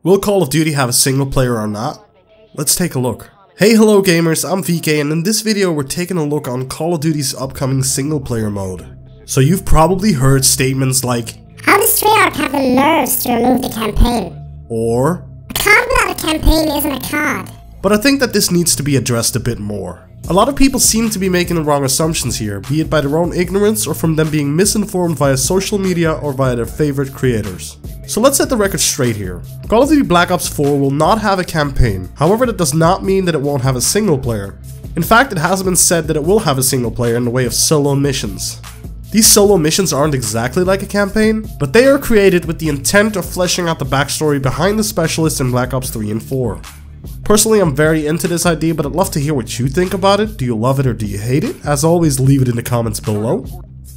Will Call of Duty have a single player or not? Let's take a look. Hey hello gamers, I'm VK and in this video we're taking a look on Call of Duty's upcoming single player mode. So you've probably heard statements like, how does Treyarch have the nerves to remove the campaign? Or, a card without a campaign isn't a card. But I think that this needs to be addressed a bit more. A lot of people seem to be making the wrong assumptions here, be it by their own ignorance or from them being misinformed via social media or via their favorite creators. So let's set the record straight here. Call of Duty Black Ops 4 will not have a campaign, however that does not mean that it won't have a single player. In fact, it has been said that it will have a single player in the way of solo missions. These solo missions aren't exactly like a campaign, but they are created with the intent of fleshing out the backstory behind the specialists in Black Ops 3 and 4. Personally, I'm very into this idea, but I'd love to hear what you think about it. Do you love it or do you hate it? As always, leave it in the comments below.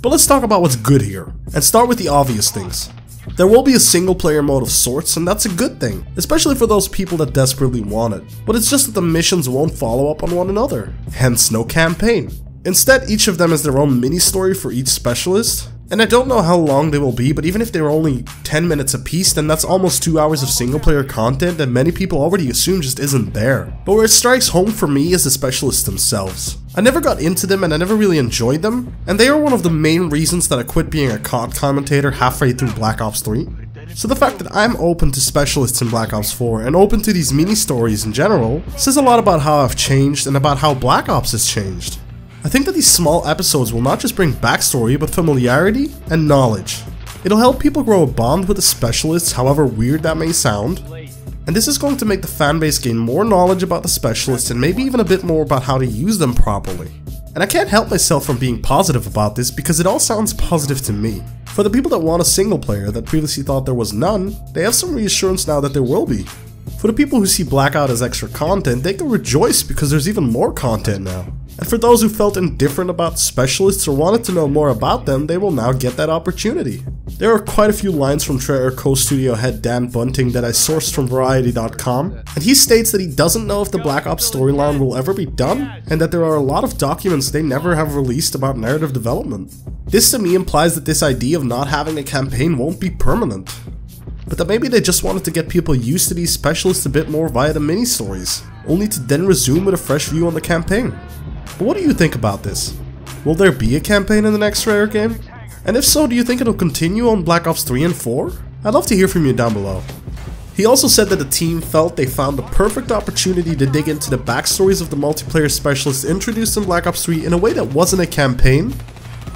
But let's talk about what's good here, and start with the obvious things. There will be a single player mode of sorts, and that's a good thing, especially for those people that desperately want it. But it's just that the missions won't follow up on one another, hence no campaign. Instead, each of them is their own mini-story for each specialist. And I don't know how long they will be, but even if they're only 10 minutes apiece, then that's almost 2 hours of single player content that many people already assume just isn't there. But where it strikes home for me is the specialists themselves. I never got into them and I never really enjoyed them, and they are one of the main reasons that I quit being a COD commentator halfway through Black Ops 3. So the fact that I'm open to specialists in Black Ops 4 and open to these mini-stories in general says a lot about how I've changed and about how Black Ops has changed. I think that these small episodes will not just bring backstory, but familiarity and knowledge. It'll help people grow a bond with the specialists, however weird that may sound. And this is going to make the fanbase gain more knowledge about the specialists and maybe even a bit more about how to use them properly. And I can't help myself from being positive about this because it all sounds positive to me. For the people that want a single player that previously thought there was none, they have some reassurance now that there will be. For the people who see Blackout as extra content, they can rejoice because there's even more content now. And for those who felt indifferent about specialists or wanted to know more about them, they will now get that opportunity. There are quite a few lines from Treyarch co-studio head Dan Bunting that I sourced from Variety.com, and he states that he doesn't know if the Black Ops storyline will ever be done, and that there are a lot of documents they never have released about narrative development. This to me implies that this idea of not having a campaign won't be permanent, but that maybe they just wanted to get people used to these specialists a bit more via the mini-stories, only to then resume with a fresh view on the campaign. But what do you think about this? Will there be a campaign in the next Treyarch game? And if so, do you think it'll continue on Black Ops 3 and 4? I'd love to hear from you down below. He also said that the team felt they found the perfect opportunity to dig into the backstories of the multiplayer specialists introduced in Black Ops 3 in a way that wasn't a campaign,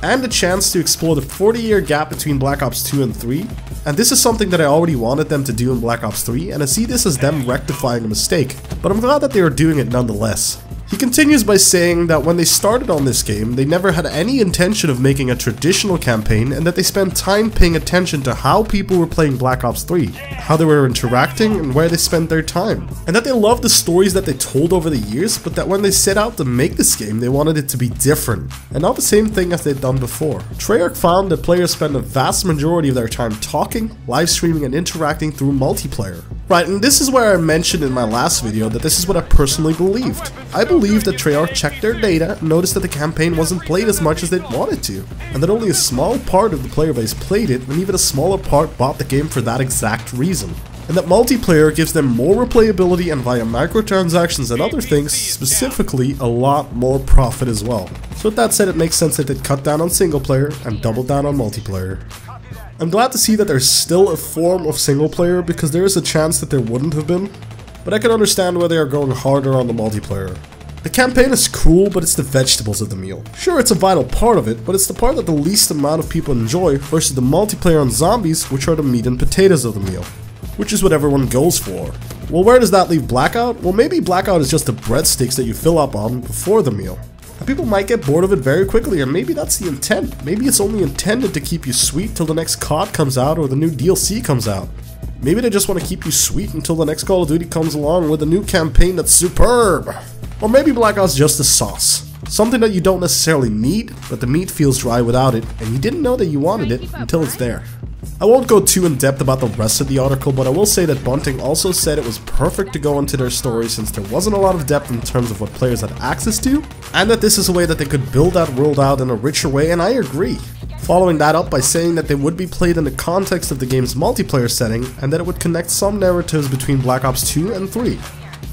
and a chance to explore the 40-year gap between Black Ops 2 and 3, and this is something that I already wanted them to do in Black Ops 3, and I see this as them rectifying a mistake, but I'm glad that they are doing it nonetheless. He continues by saying that when they started on this game, they never had any intention of making a traditional campaign and that they spent time paying attention to how people were playing Black Ops 3, how they were interacting and where they spent their time, and that they loved the stories that they told over the years, but that when they set out to make this game, they wanted it to be different, and not the same thing as they'd done before. Treyarch found that players spend a vast majority of their time talking, live streaming and interacting through multiplayer. Right, and this is where I mentioned in my last video that this is what I personally believed. I believed that Treyarch checked their data and noticed that the campaign wasn't played as much as they wanted to, and that only a small part of the player base played it, and even a smaller part bought the game for that exact reason. And that multiplayer gives them more replayability and via microtransactions and other things, specifically a lot more profit as well. So with that said, it makes sense that they'd cut down on single player and double down on multiplayer. I'm glad to see that there's still a form of single player because there is a chance that there wouldn't have been, but I can understand why they are going harder on the multiplayer. The campaign is cool, but it's the vegetables of the meal. Sure, it's a vital part of it, but it's the part that the least amount of people enjoy versus the multiplayer on zombies, which are the meat and potatoes of the meal, which is what everyone goes for. Well, where does that leave Blackout? Well, maybe Blackout is just the breadsticks that you fill up on before the meal. And people might get bored of it very quickly, and maybe that's the intent. Maybe it's only intended to keep you sweet till the next COD comes out or the new DLC comes out. Maybe they just want to keep you sweet until the next Call of Duty comes along with a new campaign that's superb. Or maybe Blackout's just a sauce. Something that you don't necessarily need, but the meat feels dry without it, and you didn't know that you wanted it until it's there. I won't go too in depth about the rest of the article, but I will say that Bunting also said it was perfect to go into their story since there wasn't a lot of depth in terms of what players had access to, and that this is a way that they could build that world out in a richer way, and I agree. following that up by saying that they would be played in the context of the game's multiplayer setting and that it would connect some narratives between Black Ops 2 and 3.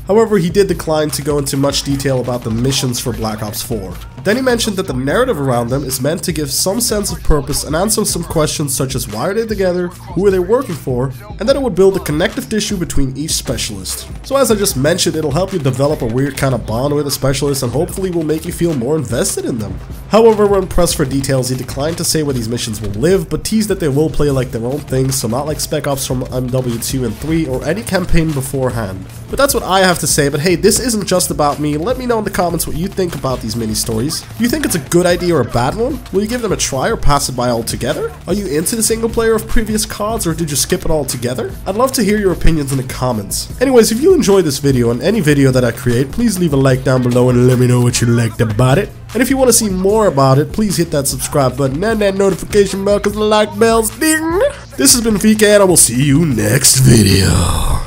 However, he did decline to go into much detail about the missions for Black Ops 4. Then he mentioned that the narrative around them is meant to give some sense of purpose and answer some questions such as why are they together, who are they working for, and that it would build a connective tissue between each specialist. So as I just mentioned, it'll help you develop a weird kind of bond with a specialist and hopefully will make you feel more invested in them. However, when pressed for details, he declined to say where these missions will live, but teased that they will play like their own thing, so not like Spec Ops from MW2 and 3 or any campaign beforehand. But that's what I have to say, but hey, this isn't just about me. Let me know in the comments what you think about these mini-stories. Do you think it's a good idea or a bad one? Will you give them a try or pass it by altogether? Are you into the single player of previous CODs or did you skip it altogether? I'd love to hear your opinions in the comments. Anyways, if you enjoyed this video and any video that I create, please leave a like down below and let me know what you liked about it. And if you want to see more about it, please hit that subscribe button and that notification bell because the like bell's ding. This has been VK and I will see you next video.